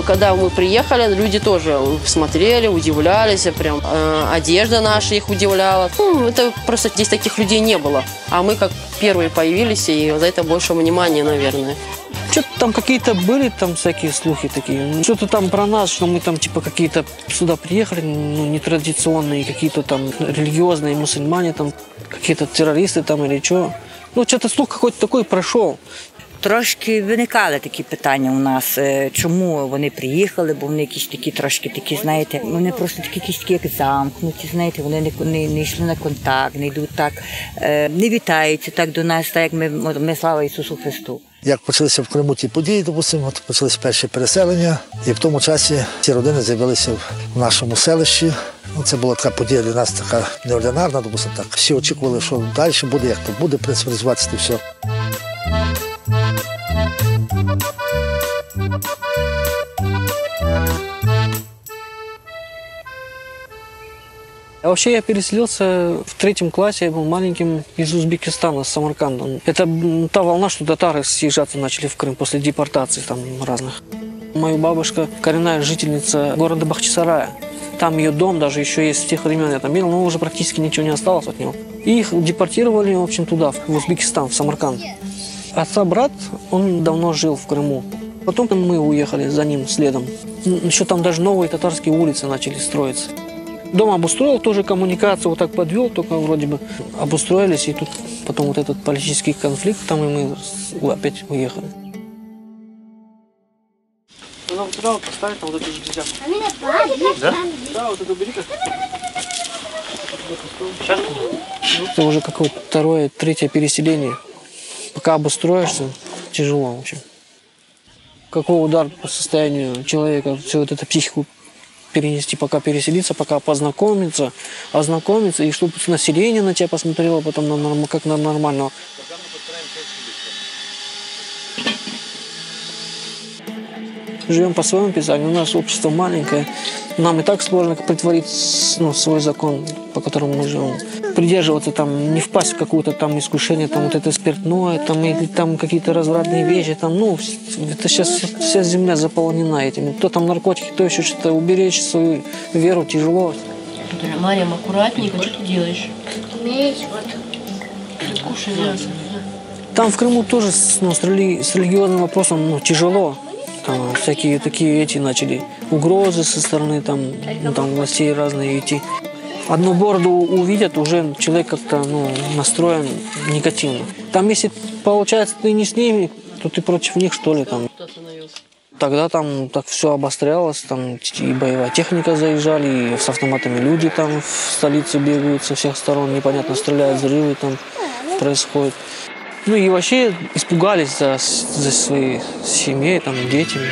Когда мы приехали, люди тоже смотрели, удивлялись, прям одежда наша их удивляла. Ну, это просто здесь таких людей не было. А мы как первые появились, и за это больше внимания, наверное. Что-то там какие-то были там всякие слухи такие. Что-то там про нас, что мы там типа какие-то сюда приехали, ну, нетрадиционные, какие-то там религиозные мусульмане, там какие-то террористы там или что. Ну, что-то слух какой-то такой пройшов. Трошки виникали такі питання у нас, чому вони приїхали, бо вони якісь такі трошки такі, знаєте, вони просто такі якісь такі, як замкнуті, знаєте, вони не йшли на контакт, не йдуть так, не вітаються так до нас, так як ми слава Ісусу Христу. Як почалися в Криму ті події, допустимо, почалися перші переселення, і в тому часі ці родини з'явилися в нашому селищі. Це була така подія для нас, така неординарна, допустимо, так. Всі очікували, що далі буде, як то буде, в принципі, розвиватися і все. А вообще я переселился в 3 классе, я был маленьким, из Узбекистана, с Самарканда. Это та волна, что татары съезжаться начали в Крым после депортаций там разных. Моя бабушка коренная жительница города Бахчисарая. Там ее дом даже еще есть с тех времен, я там видел, но уже практически ничего не осталось от него. И их депортировали, в общем, туда, в Узбекистан, в Самарканд. Отца брат, он давно жил в Крыму. Потом мы уехали за ним следом. Еще там даже новые татарские улицы начали строиться. Дом обустроил, тоже коммуникацию вот так подвел, только вроде бы обустроились, и тут потом вот этот политический конфликт, там и мы опять уехали. Ну, вот туда вот поставить, там вот эту железяку. Да? Да, вот эту бери-ка. Сейчас? Это уже какое-то 2-е, 3-е переселение. Пока обустроишься, тяжело, в общем. Какой удар по состоянию человека, все вот это психику перенести, пока переселиться, пока познакомиться, ознакомиться, и чтобы население на тебя посмотрело потом как на нормального. Живем по своему писанию, у нас общество маленькое, нам и так сложно притворить свой закон, по которому мы живем. Придерживаться, там, не впасть в какое-то там искушение, там, вот это спиртное, там, или там какие-то развратные вещи, там, ну, это сейчас вся земля заполнена этим. Кто там наркотики, кто еще что-то, уберечь свою веру тяжело. Марьям, аккуратненько, что ты делаешь? Кушай мясо. Там в Крыму тоже с религиозным вопросом тяжело. Там всякие такие начали угрозы со стороны там властей разные идти. Одну бороду увидят, уже человек как-то настроен негативно. Там, если получается, ты не с ними, то ты против них, что ли, там. Тогда там так все обострялось, там и боевая техника заезжали, и с автоматами люди там в столицу бегают со всех сторон, непонятно, стреляют, взрывы там происходят. Ну и вообще испугались за свои семьи, там, детьми.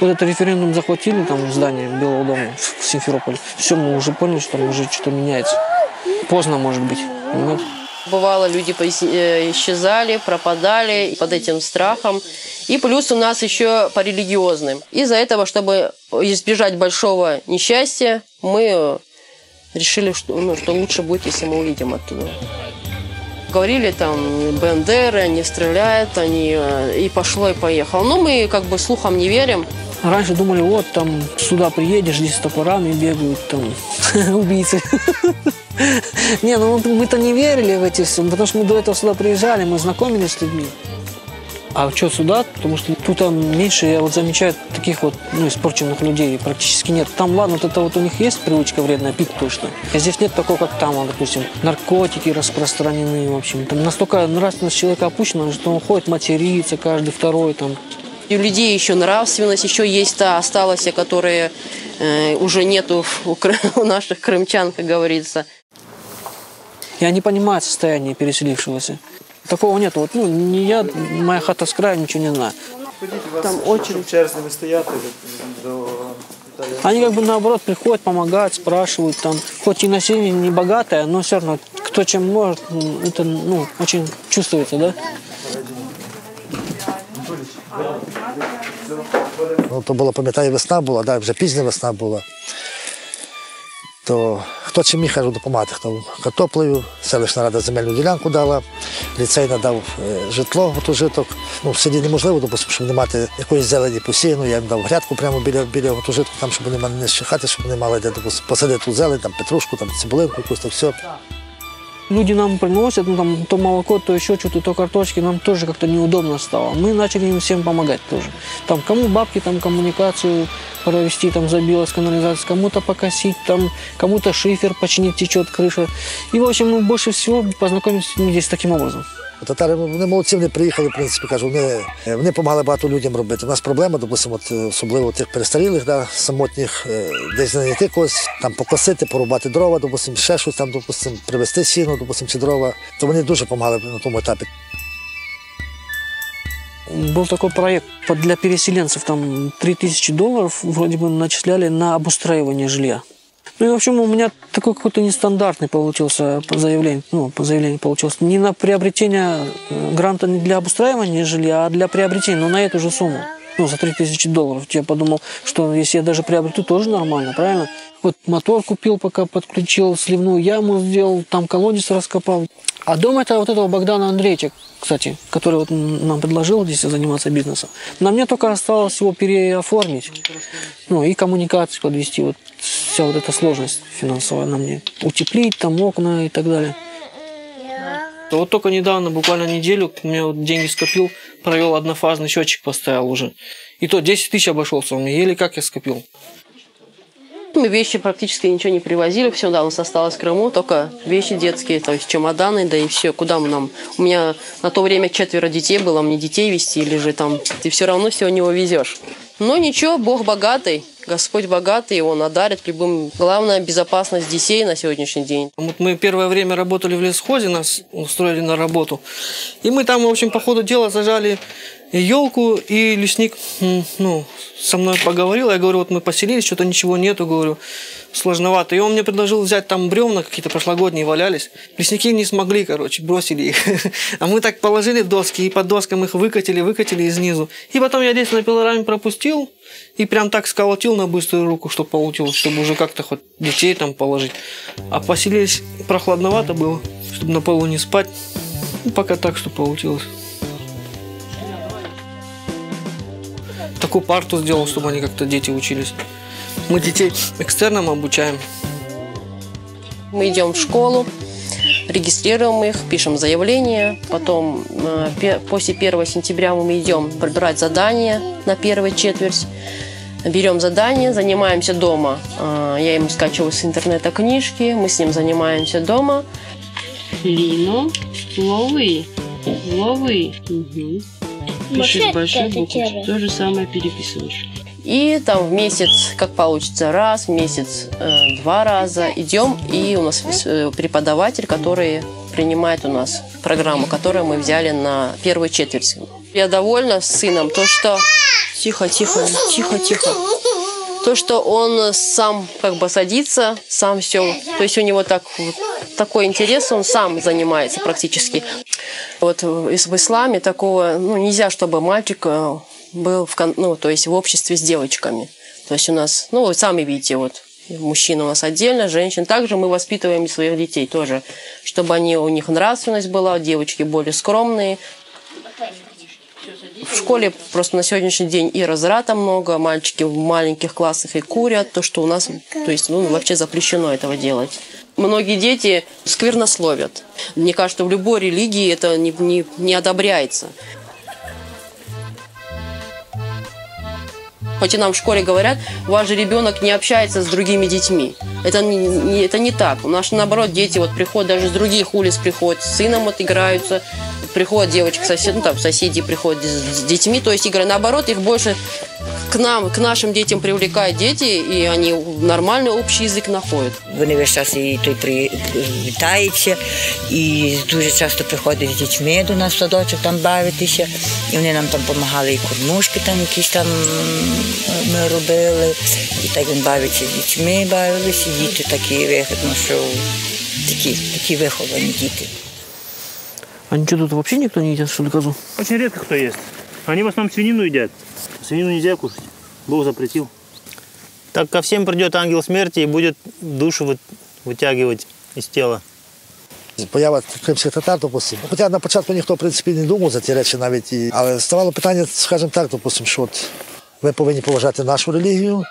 Вот этот референдум захватили, там, здание Белого дома в Симферополе. Все, мы уже поняли, что там уже что-то меняется. Поздно, может быть. Понимаете? Бывало, люди исчезали, пропадали под этим страхом. И плюс у нас еще по религиозным. Из-за этого, чтобы избежать большого несчастья, мы решили, что лучше будет, если мы уедем оттуда. Говорили там, Бендеры, они стреляют, и пошло, и поехало. Но мы как бы слухам не верим. Раньше думали, вот там сюда приедешь, здесь с топорами бегают, там убийцы. Не, ну мы-то не верили в эти все, потому что мы до этого сюда приезжали, мы знакомились с людьми. А что сюда? Потому что тут меньше, я вот замечаю, таких вот испорченных людей практически нет. Там, ладно, вот это вот у них есть привычка вредная, пить точно. А здесь нет такого, как там, допустим, наркотики распространены, в общем. Там настолько нравственность человека опущена, что он ходит материться каждый второй там. У людей еще нравственность, еще есть та осталась, которая уже нету у наших крымчан, как говорится. Я не понимаю состояние переселившегося. Такого нет. Вот, не я, моя хата с краю, ничего не знаю. Там очередь. Они как бы наоборот приходят, помогают, спрашивают. Там, хоть и население не богатое, но все равно кто чем может, это очень чувствуется, да? То було, пам'ятаю, весна була, да, вже пізня весна була. То хто чим міг, допомагати. Хто картоплею, селищна рада земельну ділянку дала, Ліцей надав житло, гуртожиток. Ну, в селі неможливо, допустимо, щоб не мати якоїсь зелені посіяної. Я їм дав грядку прямо біля гуртожитку, там, щоб вони мали не хати, щоб вони мали де, допустимо, посадити тут зелень, там петрушку, там цибулинку, якусь, то все. Люди нам приносят, ну, там, то молоко, то еще что-то, то картошки, нам тоже как-то неудобно стало. Мы начали им всем помогать тоже. Там, кому бабки, там, коммуникацию провести, там, забилась канализация, кому-то покосить, там, кому-то шифер починить, течет крыша. И, в общем, мы больше всего познакомились с людьми здесь таким образом. Татари, вони молодці, вони приїхали, в принципі, кажу, вони допомагали багато людям робити. У нас проблема, допустимо, особливо тих перестарілих, да, самотніх, десь знайти когось, там покосити, порубати дрова, допустимо, ще щось там, допустимо, привезти сіно, допустимо, чи дрова. То вони дуже допомагали на тому етапі. Был такой проект для переселенцев, там $3000 вроде бы начисляли на обустраивание жилья. Ну и, в общем, у меня такой какой-то нестандартный получился заявление получилось. Не на приобретение гранта не для обустраивания жилья, а для приобретения, но на эту же сумму. Ну, за $3000. Я подумал, что если я даже приобрету, тоже нормально, правильно? Вот мотор купил, пока подключил, сливную яму сделал, там колодец раскопал. А дом это вот этого Богдана Андреевича, кстати, который вот нам предложил здесь заниматься бизнесом. На мне только осталось его переоформить, ну и коммуникацию подвести. Вот вся вот эта сложность финансовая на мне. Утеплить там окна и так далее. Вот только недавно, буквально неделю, у меня вот деньги скопил, провел однофазный счетчик, поставил уже. И то 10 000 обошелся, он еле как я скопил. Мы вещи практически ничего не привозили, все, да, у нас осталось в Крыму, только вещи детские, то есть чемоданы, да и все, куда мы нам... У меня на то время 4 детей было, мне детей везти или же там, ты все равно все не увезешь. Но ничего, Бог богатый, Господь богатый, Он одарит любым. Главное, безопасность детей на сегодняшний день. Вот мы первое время работали в лесхозе, нас устроили на работу. И мы там, в общем, по ходу дела зажали елку, и лесник, со мной поговорил. Я говорю, вот мы поселились, что-то ничего нету, говорю, сложновато. И он мне предложил взять там бревна, какие-то прошлогодние валялись. Лесники не смогли, бросили их. А мы так положили доски, и под доскам их выкатили и снизу. И потом я здесь на пилораме пропустил, и прям так сколотил на быструю руку, чтобы получилось, чтобы уже как-то хоть детей там положить. А поселились, прохладновато было, чтобы на полу не спать. Пока так, что получилось. Такую парту сделал, чтобы они как-то дети учились. Мы детей экстерном обучаем. Мы идем в школу, регистрируем их, пишем заявление. Потом после 1 сентября мы идем пробирать задания на первую четверть. Берем задание, занимаемся дома. Я ему скачиваю с интернета книжки, мы с ним занимаемся дома. Лино, ловы. Угу. Пишешь большой буквой, то же самое переписываешь. И там в месяц, как получится, раз, в месяц 2 раза идем, и у нас преподаватель, который принимает у нас программу, которую мы взяли на первую четверть. Я довольна с сыном, то что... Тихо. То, что он сам садится, сам все. То есть у него такой интерес, он сам занимается практически. Вот в исламе такого, нельзя, чтобы мальчик был в обществе с девочками. То есть у нас, вы сами видите, мужчина у нас отдельно, женщин. Также мы воспитываем и своих детей тоже, чтобы у них нравственность была, девочки более скромные. В школе просто на сегодняшний день и разврата много, мальчики в маленьких классах и курят, то, что у нас, вообще запрещено этого делать. Многие дети сквернословят. Мне кажется, в любой религии это не одобряется. Хоть и нам в школе говорят, ваш же ребенок не общается с другими детьми. Это не так. У нас, наоборот, дети приходят, даже с других улиц приходят, с сыном играются, приходят девочки, соседи приходят с детьми. То есть, наоборот, их больше к нашим детям привлекают дети, и они нормальный общий язык находят. Вони весь час і вітаються, і дуже часто приходять з дітьми до нас в садочок там бавитися. І вони нам там допомагали, і кормушки там якісь там ми робили. І так він бавиться з дітьми, бавилися. І діти такі виходно, що такі виховані діти. А ничего тут вообще никто не едят, что ли, козу? Очень редко кто ест. Они в основном свинину едят. Свинину нельзя кушать. Бог запретил. Так ко всем придет ангел смерти и будет душу вытягивать из тела. Поява кримських татар, допустим. Хоча на початку ніхто, в принципі, не думав за ті речі навіть. Але ставало питання, скажімо так, допустим, що от ви повинні поважати нашу релігію,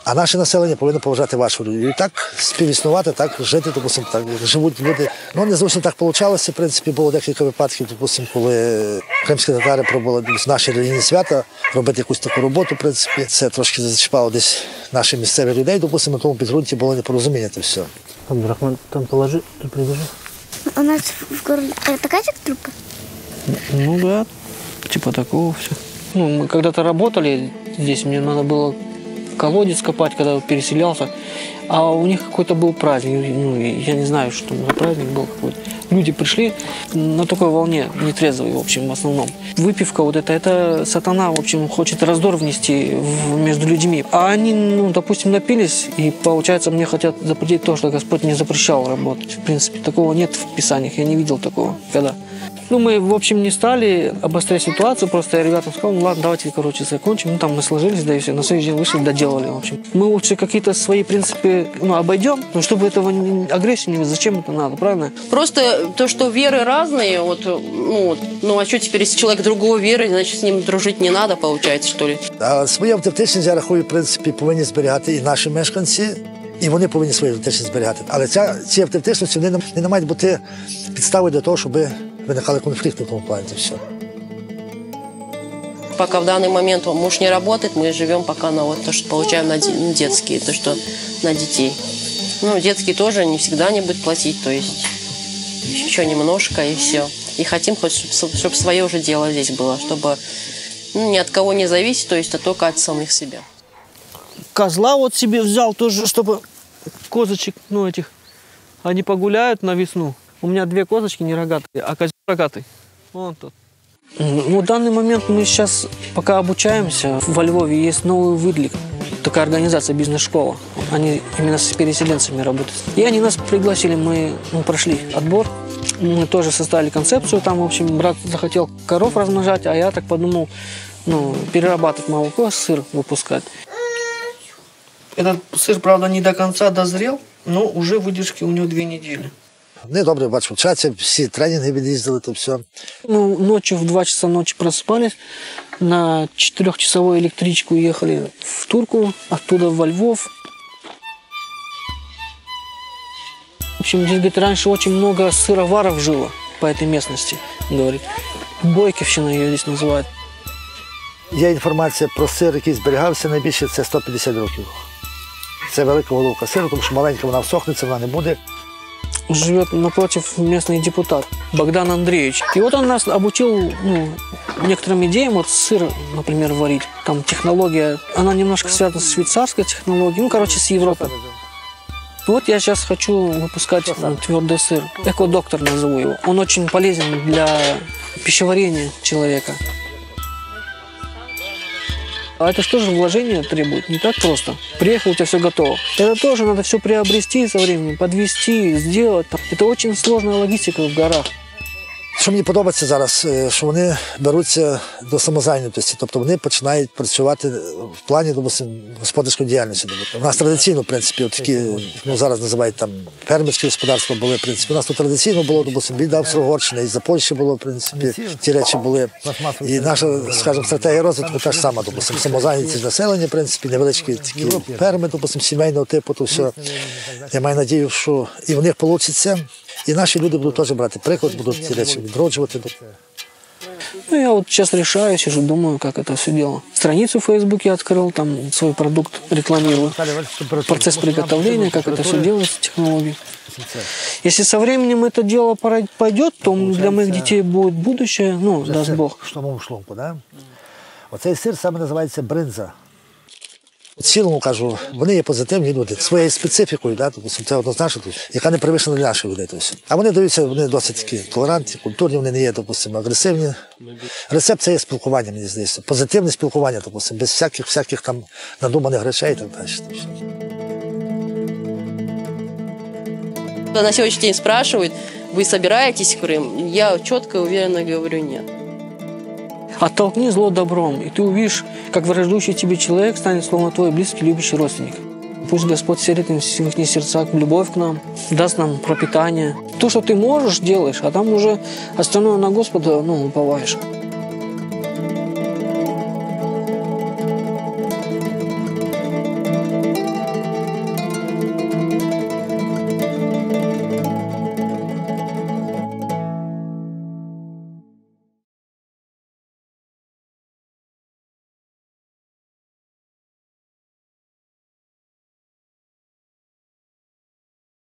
а наше населення повинно поважати вашу релігію. І так співіснувати, так жити, допустим, так живуть люди. Ну, не зовсім так вийшло, в принципі, було декілька випадків, допустим, коли кримські татари пробували наші релігійні свята, робити якусь таку роботу, в принципі. Це трошки зачіпало десь наші місцеві людей, допустим, на тому підґрунті було непорозуміння, це все. Абдурахман, там положи, тут прибежи. У нас в городе такая же трубка? Ну да, типа такого все. Ну, мы когда-то работали здесь, мне надо было колодец копать, когда переселялся. А у них какой-то был праздник, ну, я не знаю, что за праздник был какой-то. Люди пришли на такой волне, нетрезвой, в общем, в основном. Выпивка вот это сатана, в общем, хочет раздор внести между людьми. А они, ну, допустим, напились, и, получается, мне хотят запретить то, что Господь не запрещал работать. В принципе, такого нет в Писаниях, я не видел такого когда. Ну, мы, в общем, не стали обострять ситуацию, просто я ребятам сказал, ну ладно, давайте, короче, закончим. Ну, там мы сложились, да и все, на следующий день вышли, доделали, в общем. Мы лучше какие-то свои принципы, ну, обойдем, но чтобы этого агрессию не... Зачем это надо, правильно? Просто то, что веры разные, вот, ну а что теперь, если человек другой веры, значит, с ним дружить не надо, получается, что ли? А свою автентичність, я рахую, в принципі, повинні зберігати і наші мешканці, і вони повинні свою автентичність зберігати. Але ці автентичності не мають бути підставою для того, щоб виникали конфликты в том плане, все. Пока в данный момент муж не работает, мы живем пока на вот то, что получаем на детские, то, что на детей. Ну, детские тоже не всегда не будут платить, то есть еще немножко и все. И хотим, чтобы свое уже дело здесь было, чтобы ни от кого не зависеть, то есть, а только от самих себя. Козла вот себе взял тоже, чтобы козочек, ну, этих, они погуляют на весну. У меня 2 козочки не рогатые, а козел рогатый. Вон тут. Ну, в данный момент мы сейчас пока обучаемся. Во Львове есть новый выдлик. Такая организация, бизнес-школа. Они именно с переселенцами работают. И они нас пригласили, мы прошли отбор. Мы тоже составили концепцию. Там, в общем, брат захотел коров размножать, а я так подумал, ну, перерабатывать молоко, сыр выпускать. Этот сыр, правда, не до конца дозрел, но уже выдержки у него 2 недели. Вони добре, бачу, вчаться, всі тренінги від'їздили, то все. Мы ночью в 2 часа ночи просыпались, на 4-часовую электричку ехали в Турку, оттуда во Львов. В общем, здесь, говорит, раньше очень много сыроваров жило по этой местности, говорит. Бойківщина ее здесь называют. Є інформація про сир, який зберігався найбільше, це 150 років. Це велика головка сиру, тому що маленька вона всохнеться, вона не буде. Живет напротив местный депутат Богдан Андреевич. И вот он нас обучил, ну, некоторым идеям, вот сыр, например, варить. Там технология, она немножко связана с швейцарской технологией, ну, короче, с Европой. Вот я сейчас хочу выпускать твердый сыр. Эко-доктор назову его. Он очень полезен для пищеварения человека. А это что же вложение требует? Не так просто. Приехал, у тебя все готово. Это тоже надо все приобрести со временем, подвести, сделать. Это очень сложная логистика в горах. Що мені подобається зараз, що вони беруться до самозайнятості, тобто вони починають працювати в плані, допустим, господарської діяльності. У нас традиційно, в принципі, такі, ну, зараз називають там фермерські господарства були, в принципі. У нас тут традиційно було, допустим, від Австро-Угорщини, із Польщі було, в принципі, ті речі були. І наша, скажімо, стратегія розвитку та ж сама, допустим, самозайнятість населення, в принципі, невеличкі такі ферми, допустим, сімейного типу, то все. Я маю надію, що і в них вийде. И наши люди будут тоже брать приклад, будут ці речі відроджувати. Ну, я вот сейчас решаю, сижу, думаю, как это все дело. Страницу в Фейсбуке открыл, там свой продукт рекламирую. Процесс приготовления, как это все делается, технологии. Если со временем это дело пойдет, то для моих детей будет будущее, ну, даст Бог. Шломку, да? Оцей сир саме називається бринза. В цілому, кажу, вони є позитивні люди, своєю специфікою, да, це однозначно, яка не перевищена для наших людей. А вони даються, вони досить такі толерантні, культурні, вони не є, допустимо, агресивні. Рецепт – це є спілкування, мені здається, позитивне спілкування, допустимо, без всяких там надуманих речей і так далі. На сегодняшний день спрашивают, вы собираетесь в Крым? Я четко и уверенно говорю нет. Оттолкни зло добром, и ты увидишь, как враждующий тебе человек станет словно твой близкий, любящий родственник. Пусть Господь вселит в их сердца любовь к нам, даст нам пропитание. То, что ты можешь, делаешь, а там уже остальное на Господа, уповаешь.